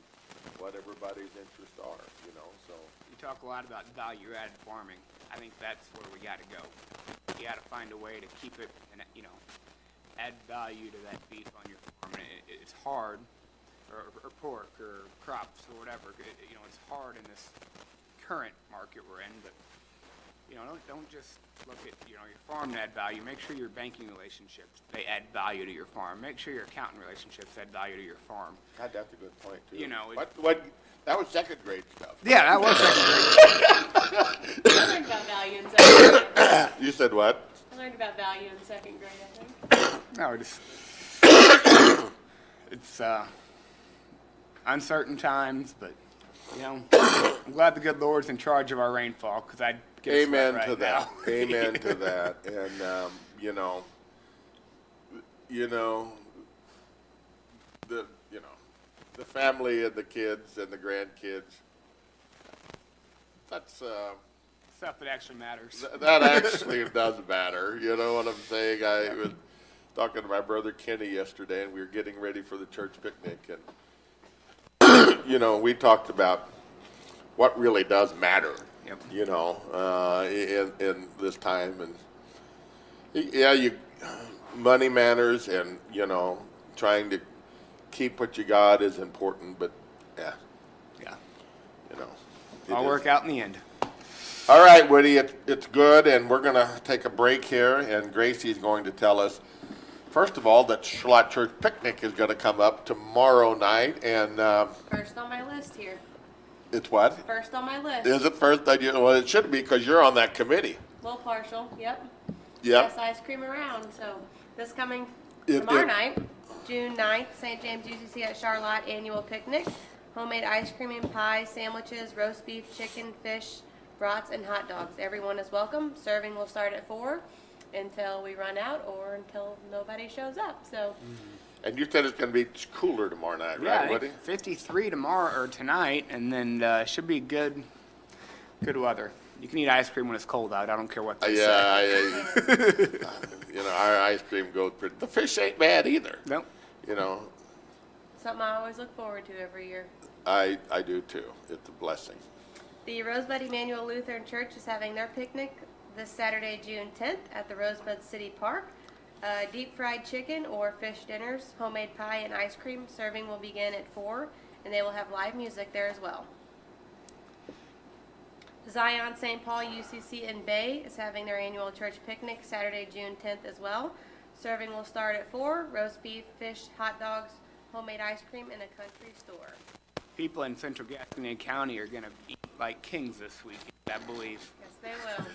what everybody's interests are, you know, so. You talk a lot about value-added farming. I think that's where we got to go. You got to find a way to keep it and, you know, add value to that beef on your farm. And it's hard, or pork, or crops, or whatever. You know, it's hard in this current market we're in, but, you know, don't just look at, you know, your farm and add value. Make sure your banking relationships, they add value to your farm. Make sure your accountant relationships add value to your farm. God, that's a good point, too. You know, that was second grade stuff. Yeah, that was second grade. I learned about value in second grade. You said what? I learned about value in second grade, I think. No, it's uncertain times, but, you know, I'm glad the good Lord's in charge of our rainfall, because I'd get a sweat Amen right to that. now. Amen to that. And, the family and the kids and the grandkids, that's, Stuff that actually matters. that actually does matter. You know what I'm saying? I was talking to my brother Kenny yesterday, and we were getting ready for the church picnic, and, we talked about what really does matter. Yep. In this time, and yeah, money matters, and trying to keep what you got is important, but yeah, Yeah. it I'll is. work out in the end. All right, Woody, it's good, and we're going to take a break here, and Gracie's going to tell us, first of all, that Charlotte Church Picnic is going to come up tomorrow night, and First on my list here. it's what? First on my list. Is it first? Well, it should be, because you're on that committee. A little partial, yep. Yep. Best ice cream around, so this coming It- tomorrow it- night, June 9th, St. James UCC at Charlotte Annual Picnic. Homemade ice cream and pie, sandwiches, roast beef, chicken, fish, brats, and hot dogs. Everyone is welcome. Serving will start at 4 until we run out or until nobody shows up, so. And you said it's going to be cooler tomorrow night, Yeah, I right, think Woody? 53 tomorrow or tonight, and then should be good weather. You can eat ice cream when it's cold out. I don't care what they say. Yeah, our ice cream goes pretty. The fish ain't bad either. Nope. Something I always look forward to every year. I do too. It's a blessing. The Rosebud Emmanuel Lutheran Church is having their picnic this Saturday, June 10th at the Rosebud City Park. Deep fried chicken or fish dinners, homemade pie, and ice cream. Serving will begin at 4, and they will have live music there as well. Zion St. Paul UCC in Bay is having their annual church picnic Saturday, June 10th as well. Serving will start at 4, roast beef, fish, hot dogs, homemade ice cream, and a country store. People in central Gaston County are going to eat like kings this weekend, I believe. Yes, they will.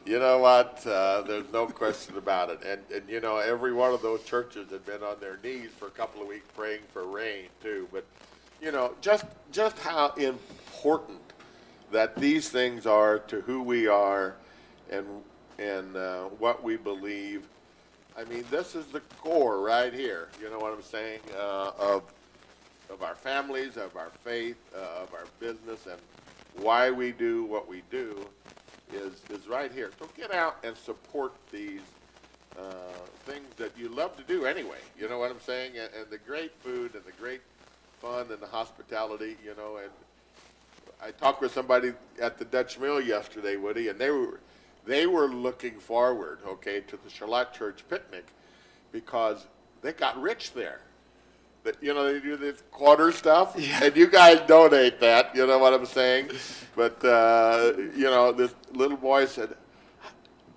You know what? There's no question about it. And every one of those churches had been on their knees for a couple of weeks praying for rain too. But, just how important that these things are to who we are and what we believe. I mean, this is the core right here. You know what I'm saying? Of our families, of our faith, of our business, and why we do what we do is right here. So get out and support these things that you love to do anyway. You know what I'm saying? And the great food and the great fun and the hospitality. And I talked with somebody at the Dutch Mill yesterday, Woody, and they were looking forward, to the Charlotte Church picnic because they got rich there. That they do this quarter stuff, and you guys donate that. You know what I'm saying? But this little boy said,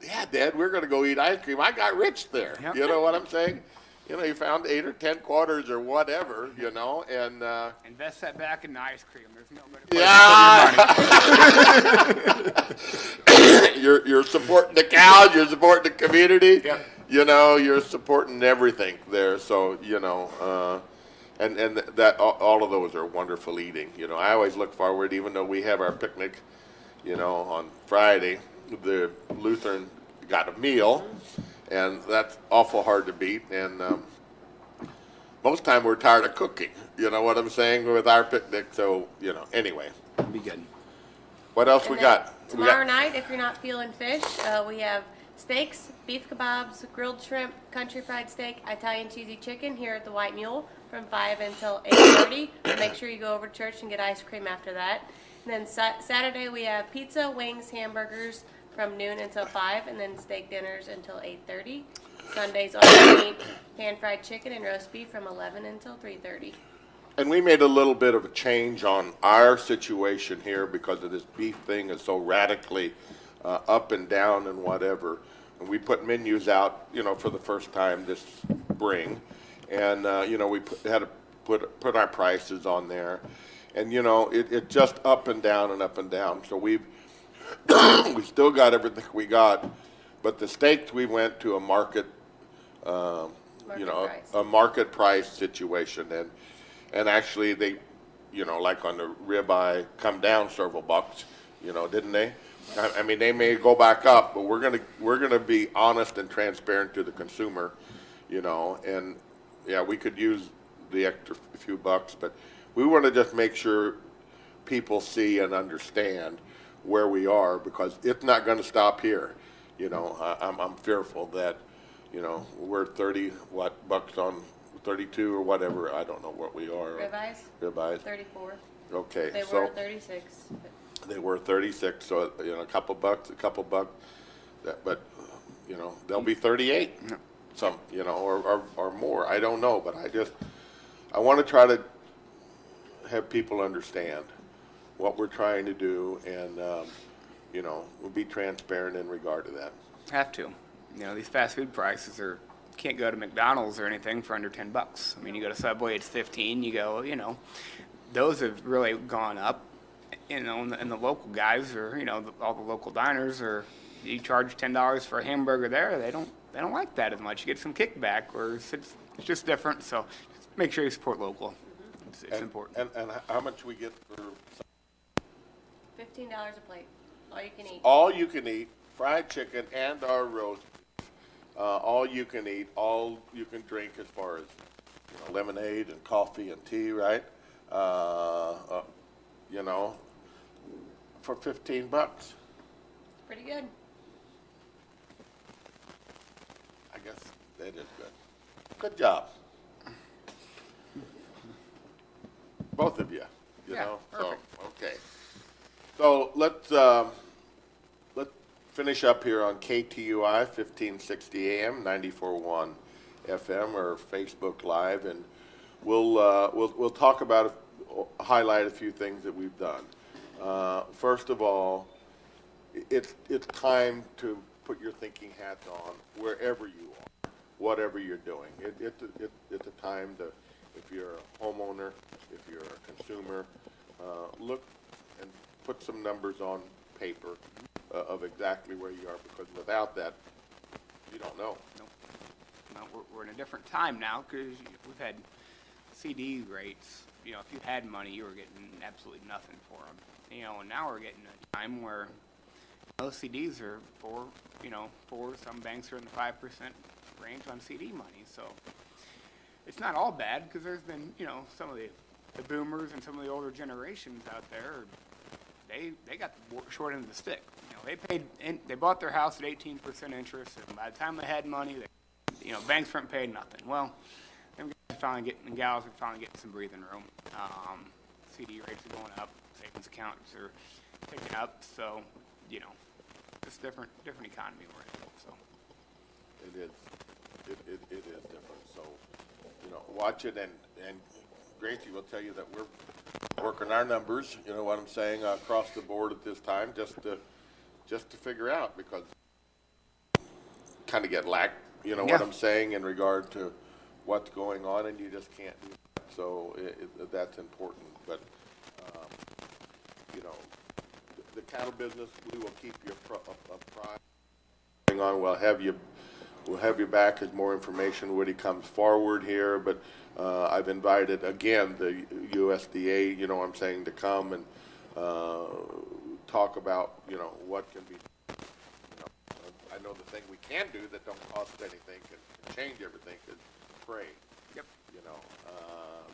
"Yeah, Dad, we're going to go eat ice cream. I got rich there." Yep. You know what I'm saying? He found 8 or 10 quarters or whatever. And Invest that back in the ice cream. There's no better place to put your money. You're supporting the cows. You're supporting the community. Yep. You're supporting everything there. So and that all of those are wonderful eating. I always look forward, even though we have our picnic, on Friday. The Lutheran got a meal, and that's awful hard to beat. And most time we're tired of cooking. You know what I'm saying with our picnic. So anyway. Be good. What else And we then got? Tomorrow night, if you're not feeling fish, we have Steaks, beef kebabs, grilled shrimp, country fried steak, Italian cheesy chicken here at the White Mule from 5 until 8:30. Make sure you go over to church and get ice cream after that. And then Saturday we have pizza, wings, hamburgers from noon until 5, and then steak dinners until 8:30. Sundays all you can eat pan-fried chicken and roast beef from 11 until 3:30. And we made a little bit of a change on our situation here because of this beef thing is so radically up and down and whatever. And we put menus out, for the first time this spring. And, we had to put our prices on there. And, it just up and down and up and down. So we still got everything we got. But the steaks, we went to a market Price. a market price situation. And actually they, like on the ribeye, come down several bucks, didn't they? I mean, they may go back up, but we're gonna be honest and transparent to the consumer, and yeah, we could use the extra few bucks, but we want to just make sure people see and understand where we are because it's not going to stop here. I'm fearful that, we're 30 bucks on 32 or whatever. I don't know what we are. Ribeyes? 34. Okay. They were 36. They were 36, so a couple bucks, but they'll be 38, some, or more. I don't know, but I want to try to have people understand what we're trying to do, and we'll be transparent in regard to that. Have to. These fast food prices can't go to McDonald's or anything for under $10. I mean, you go to Subway, it's 15. You go, those have really gone up. And the local guys or all the local diners you charge $10 for a hamburger there. They don't like that as much. You get some kickback, or it's just different. So just make sure you support local. It's important. And how much we get for $15 a plate. All you can eat. all you can eat fried chicken and our roast beef. All you can eat, all you can drink as far as lemonade and coffee and tea, right? For $15. Pretty good. I guess that is good. Good job. Both of you, Yeah, perfect. So, okay. So let's finish up here on KTUI 1560 AM, 94.1 FM, or Facebook Live, and we'll talk about highlight a few things that we've done. First of all, it's time to put your thinking hat on wherever you are, whatever you're doing. It's a time to, if you're a homeowner, if you're a consumer, look and put some numbers on paper of exactly where you are, because without that, you don't know. Nope. No, we're in a different time now because we've had CD rates. If you had money, you were getting absolutely nothing for them. And now we're getting a time where those CDs are for some banks are in the 5% range on CD money. So it's not all bad because there's been, some of the boomers and some of the older generations out there, they got the short end of the stick. They bought their house at 18% interest, and by the time they had money, banks weren't paying nothing. Well, them guys and gals are finally getting some breathing room. CD rates are going up, savings accounts are picking up, so it's different economy we're in. So It is. It is different. So, watch it, and Gracie will tell you that we're working our numbers. You know what I'm saying, across the board at this time, just to figure out, because kind of get lack. What I'm saying in regard to what's going on, and you just can't do that. So that's important. But the cattle business, we will keep you apprised. Going on, we'll have you back as more information when he comes forward here. But I've invited again the USDA, I'm saying, to come and talk about what can be. I know the thing we can do that don't cost anything can change everything is pray. Yep.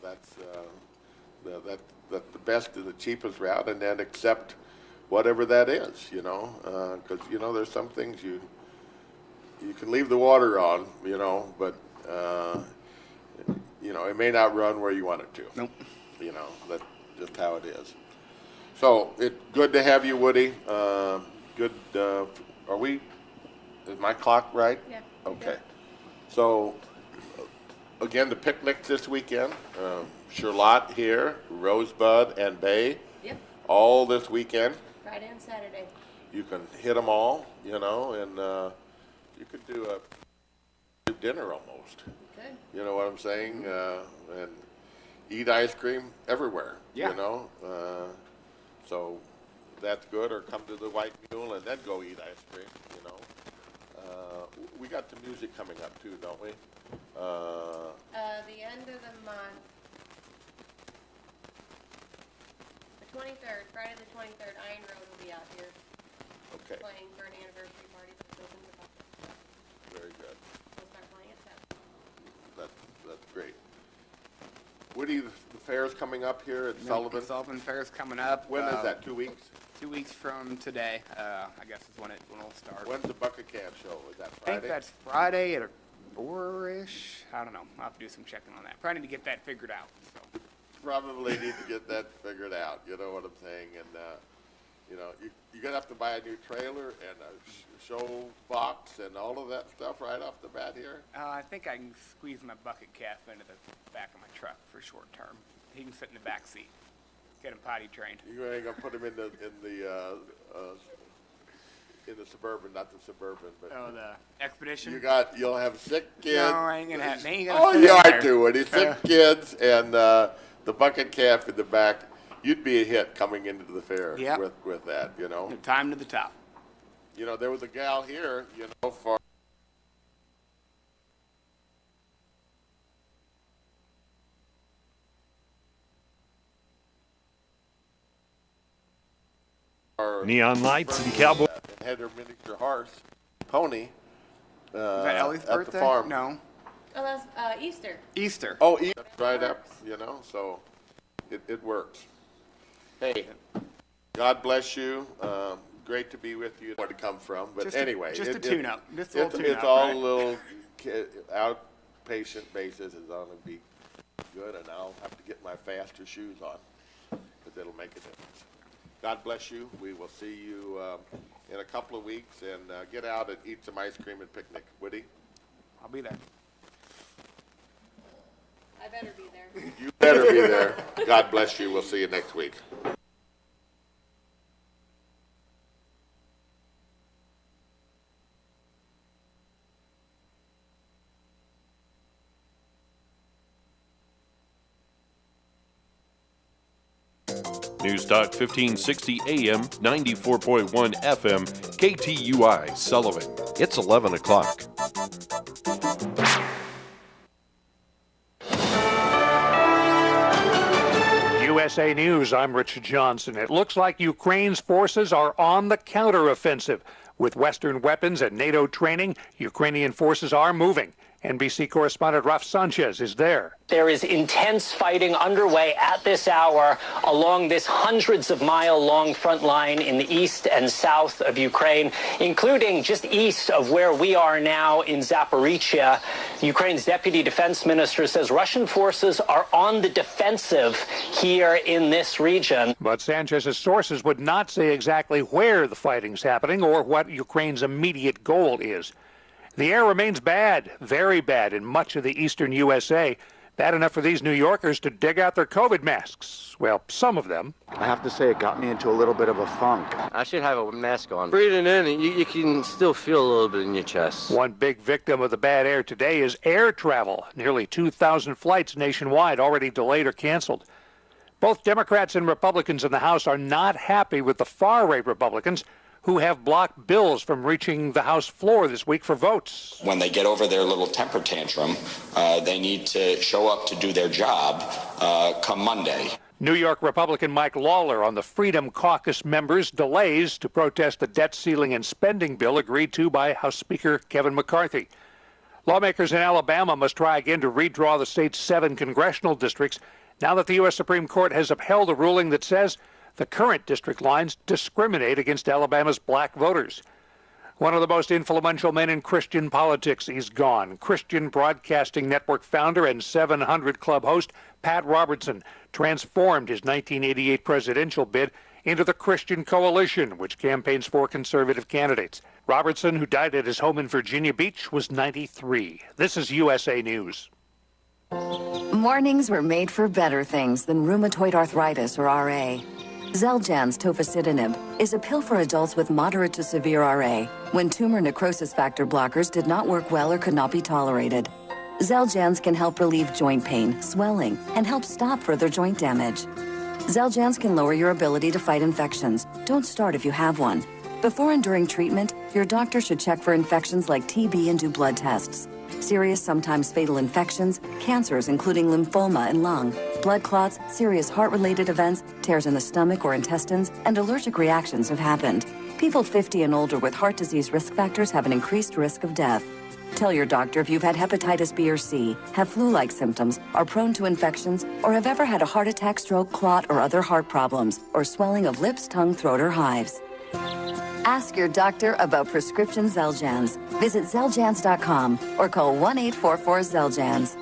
That's the best and the cheapest route, and then accept whatever that is, because there's some things you can leave the water on, but it may not run where you want it to. Nope. That's just how it is. So it's good to have you, Woody. Good. Is my clock right? Yeah. Okay. So again, the picnic this weekend. Charlotte here, Rosebud and Bay. Yep. All this weekend. Friday and Saturday. You can hit them all, and you could do a dinner almost. Good. You know what I'm saying? And eat ice cream everywhere. Yeah. So that's good. Or come to the White Mule and then go eat ice cream. We got the music coming up too, don't we? The end of the month. The 23rd, Friday the 23rd, Iron Road will be out here Okay. playing for an anniversary party for the Sullivan Bucket. Very good. We'll start playing at 7. That's great. Woody, the fair's coming up here at Sullivan. Sullivan Fair's coming up. When is that? 2 weeks? 2 weeks from today, I guess is when it'll start. When's the bucket can show? Is that I Friday? think that's Friday at 4-ish. I don't know. I'll have to do some checking on that. Probably need to get that figured out. So. Probably need to get that figured out. You know what I'm saying? And you're gonna have to buy a new trailer and a show box and all of that stuff right off the bat here. I think I can squeeze my bucket calf into the back of my truck for short term. He can sit in the back seat. Get him potty trained. You ain't gonna put him in the Suburban, not the Suburban, but Oh, the Expedition? you'll have sick kids. No, I ain't gonna have. They ain't gonna Oh, fit yeah, in I there. do. Woody. Sick kids and the bucket calf in the back. You'd be a hit coming into the fair Yep. with that. Time to the top. There was a gal here. For Neon lights and cowboy. and had her miniature horse, pony. Is that Ellie's at birthday? the farm. No. Oh, that's Easter. Easter. Oh, right up, so it works. Hey, God bless you. Great to be with you. Where to come from, but Just anyway. a tune-up. Just a little tune-up, It's all right? a little outpatient basis is going to be good, and I'll have to get my faster shoes on because it'll make a difference. God bless you. We will see you in a couple of weeks, and get out and eat some ice cream and picnic. Woody? I'll be there. I better be there. You better be there. God bless you. We'll see you next week. News Talk 1560 AM, 94.1 FM, KTUI, Sullivan. It's 11 o'clock. USA News, I'm Richard Johnson. It looks like Ukraine's forces are on the counteroffensive. With Western weapons and NATO training, Ukrainian forces are moving. NBC correspondent Raf Sanchez is there. There is intense fighting underway at this hour along this hundreds-of-mile-long front line in the east and south of Ukraine, including just east of where we are now in Zaporizhia. Ukraine's deputy defense minister says Russian forces are on the defensive here in this region. But Sanchez's sources would not say exactly where the fighting's happening or what Ukraine's immediate goal is. The air remains bad, very bad, in much of the eastern USA. Bad enough for these New Yorkers to dig out their COVID masks. Well, some of them. I have to say it got me into a little bit of a funk. I should have a mask on. Breathing in, you can still feel a little bit in your chest. One big victim of the bad air today is air travel. Nearly 2,000 flights nationwide already delayed or canceled. Both Democrats and Republicans in the House are not happy with the far-right Republicans who have blocked bills from reaching the House floor this week for votes. When they get over their little temper tantrum, they need to show up to do their job come Monday. New York Republican Mike Lawler on the Freedom Caucus members' delays to protest the debt ceiling and spending bill agreed to by House Speaker Kevin McCarthy. Lawmakers in Alabama must try again to redraw the state's 7 congressional districts now that the U.S. Supreme Court has upheld a ruling that says the current district lines discriminate against Alabama's black voters. One of the most influential men in Christian politics is gone. Christian Broadcasting Network founder and 700 Club host Pat Robertson transformed his 1988 presidential bid into the Christian Coalition, which campaigns for conservative candidates. Robertson, who died at his home in Virginia Beach, was 93. This is USA News. Mornings were made for better things than rheumatoid arthritis or RA. Xeljanz tofacitinib is a pill for adults with moderate to severe RA when tumor necrosis factor blockers did not work well or could not be tolerated. Xeljanz can help relieve joint pain, swelling, and help stop further joint damage. Xeljanz can lower your ability to fight infections. Don't start if you have one. Before and during treatment, your doctor should check for infections like TB and do blood tests. Serious, sometimes fatal infections, cancers including lymphoma and lung, blood clots, serious heart-related events, tears in the stomach or intestines, and allergic reactions have happened. People 50 and older with heart disease risk factors have an increased risk of death. Tell your doctor if you've had hepatitis B or C, have flu-like symptoms, are prone to infections, or have ever had a heart attack, stroke, clot, or other heart problems, or swelling of lips, tongue, throat, or hives. Ask your doctor about prescription Xeljanz. Visit Xeljanz.com or call 1-844-XELJANZ.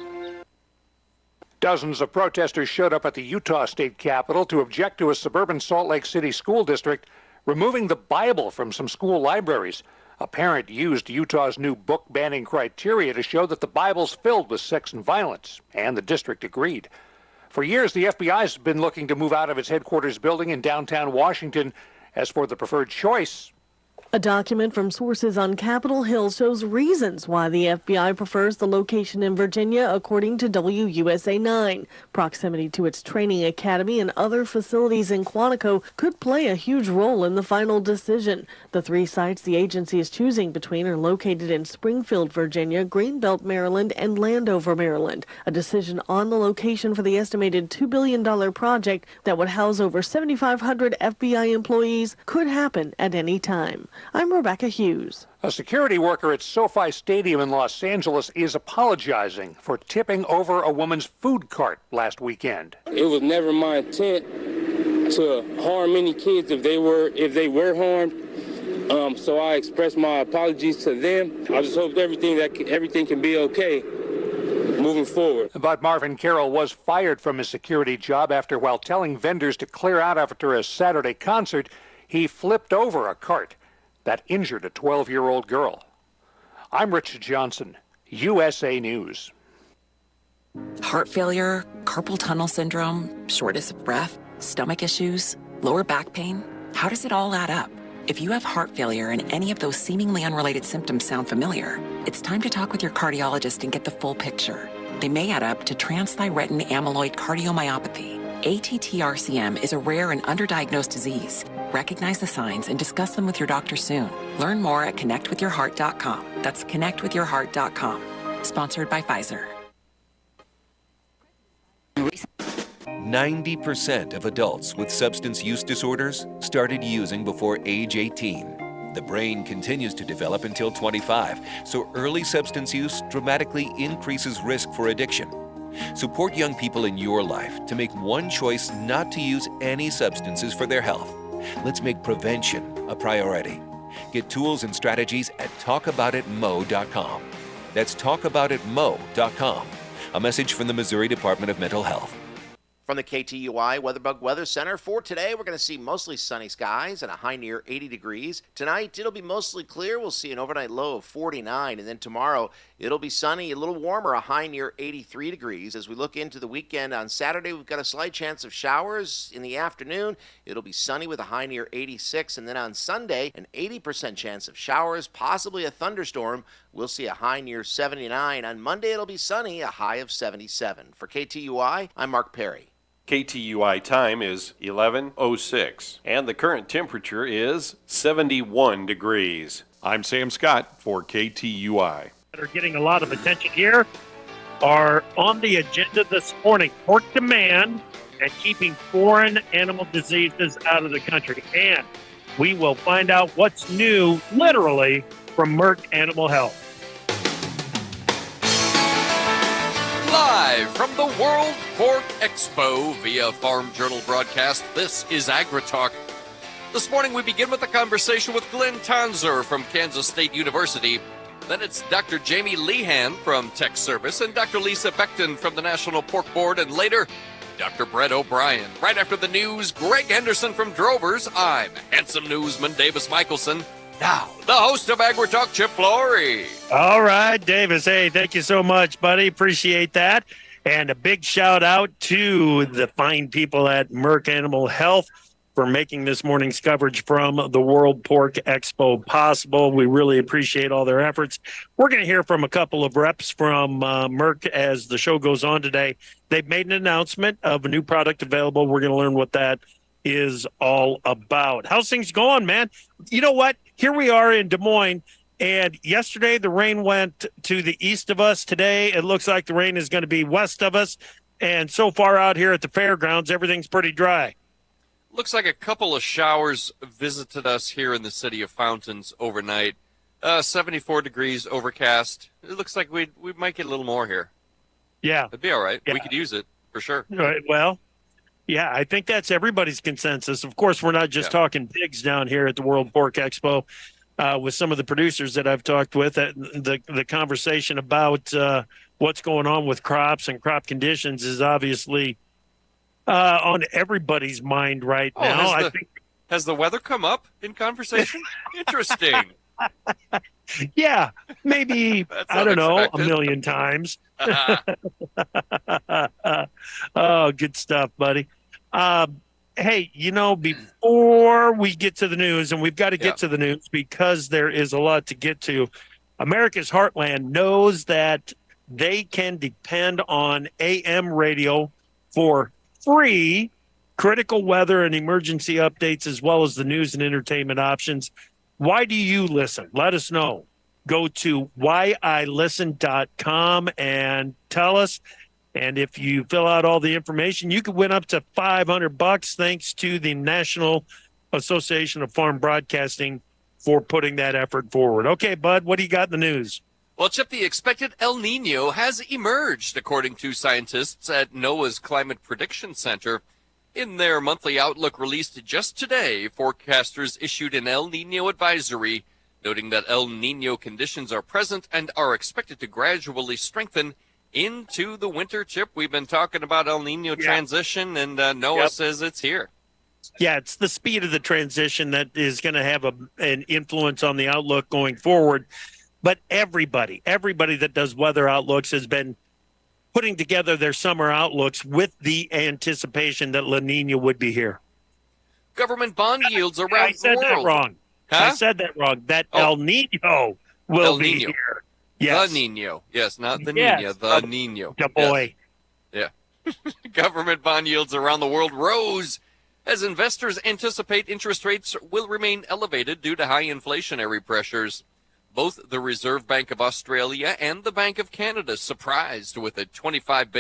Dozens of protesters showed up at the Utah State Capitol to object to a suburban Salt Lake City school district removing the Bible from some school libraries. A parent used Utah's new book banning criteria to show that the Bible's filled with sex and violence, and the district agreed. For years, the FBI has been looking to move out of its headquarters building in downtown Washington. As for the preferred choice, a document from sources on Capitol Hill shows reasons why the FBI prefers the location in Virginia, according to WUSA 9. Proximity to its training academy and other facilities in Quantico could play a huge role in the final decision. The three sites the agency is choosing between are located in Springfield, Virginia, Greenbelt, Maryland, and Landover, Maryland. A decision on the location for the estimated $2 billion project that would house over 7,500 FBI employees could happen at any time. I'm Rebecca Hughes. A security worker at SoFi Stadium in Los Angeles is apologizing for tipping over a woman's food cart last weekend. It was never my intent to harm any kids if they were harmed. So I express my apologies to them. I just hope everything can be okay moving forward. But Marvin Carroll was fired from his security job after, while telling vendors to clear out after a Saturday concert, he flipped over a cart that injured a 12-year-old girl. I'm Richard Johnson, USA News. Heart failure, carpal tunnel syndrome, shortness of breath, stomach issues, lower back pain. How does it all add up? If you have heart failure and any of those seemingly unrelated symptoms sound familiar, it's time to talk with your cardiologist and get the full picture. They may add up to transthyretin amyloid cardiomyopathy. ATTRCM is a rare and underdiagnosed disease. Recognize the signs and discuss them with your doctor soon. Learn more at connectwithyourheart.com. That's connectwithyourheart.com. Sponsored by Pfizer. 90% of adults with substance use disorders started using before age 18. The brain continues to develop until 25, so early substance use dramatically increases risk for addiction. Support young people in your life to make one choice not to use any substances for their health. Let's make prevention a priority. Get tools and strategies at talkaboutitmo.com. That's talkaboutitmo.com. A message from the Missouri Department of Mental Health. From the KTUI WeatherBug Weather Center, for today, we're going to see mostly sunny skies and a high near 80 degrees. Tonight, it'll be mostly clear. We'll see an overnight low of 49. And then tomorrow, it'll be sunny, a little warmer, a high near 83 degrees. As we look into the weekend, on Saturday, we've got a slight chance of showers in the afternoon. It'll be sunny with a high near 86. And then on Sunday, an 80% chance of showers, possibly a thunderstorm. We'll see a high near 79. On Monday, it'll be sunny, a high of 77. For KTUI, I'm Mark Perry. KTUI time is 11:06, and the current temperature is 71 degrees. I'm Sam Scott for KTUI. That are getting a lot of attention here are on the agenda this morning: pork demand and keeping foreign animal diseases out of the country. And we will find out what's new, literally, from Merck Animal Health. Live from the World Pork Expo via Farm Journal broadcast, this is AgriTalk. This morning we begin with a conversation with Glenn Tonzer from Kansas State University. Then it's Dr. Jamie Lehan from Tech Service and Dr. Lisa Beckton from the National Pork Board, and later, Dr. Brett O'Brien. Right after the news, Greg Henderson from Drovers. I'm handsome newsman Davis Michelson. Now, the host of AgriTalk, Chip Flory. All right, Davis. Hey, thank you so much, buddy. Appreciate that. And a big shout out to the fine people at Merck Animal Health for making this morning's coverage from the World Pork Expo possible. We really appreciate all their efforts. We're going to hear from a couple of reps from Merck as the show goes on today. They've made an announcement of a new product available. We're going to learn what that is all about. How's things going, man? You know what? Here we are in Des Moines, and yesterday the rain went to the east of us. Today it looks like the rain is going to be west of us, and so far out here at the fairgrounds, everything's pretty dry. Looks like a couple of showers visited us here in the city of Fountains overnight. 74 degrees, overcast. It looks like we might get a little more here. Yeah. It'd be all right. Yeah. We could use it, for sure. Right. Well, yeah, I think that's everybody's consensus. Of course, we're not just talking pigs down here at the World Pork Expo. With some of the producers that I've talked with, the conversation about what's going on with crops and crop conditions is obviously on everybody's mind right now. Has the weather come up in conversation? Interesting. Yeah, maybe, I don't know, a million times. Oh, good stuff, buddy. Hey, before we get to the news, and we've got to get to the news because there is a lot to get to, America's Heartland knows that they can depend on AM radio for free critical weather and emergency updates, as well as the news and entertainment options. Why do you listen? Let us know. Go to whyilisten.com and tell us. And if you fill out all the information, you could win up to $500 thanks to the National Association of Farm Broadcasting for putting that effort forward. Okay, Bud, what do you got in the news? Well, Chip, the expected El Nino has emerged, according to scientists at NOAA's Climate Prediction Center. In their monthly outlook released just today, forecasters issued an El Nino advisory, noting that El Nino conditions are present and are expected to gradually strengthen into the winter. Chip, we've been talking about El Nino transition, and NOAA says it's here. Yeah, it's the speed of the transition that is going to have an influence on the outlook going forward. But everybody that does weather outlooks has been putting together their summer outlooks with the anticipation that La Nina would be here. Government bond yields around the world. I said that wrong. Huh? I said that wrong. That El Nino will be here. Yes. The Nino. Yes, not the Yes. Nina, the Nino. The boy. Yes. Yeah. Government bond yields around the world rose as investors anticipate interest rates will remain elevated due to high inflationary pressures. Both the Reserve Bank of Australia and the Bank of Canada surprised with a 25 basis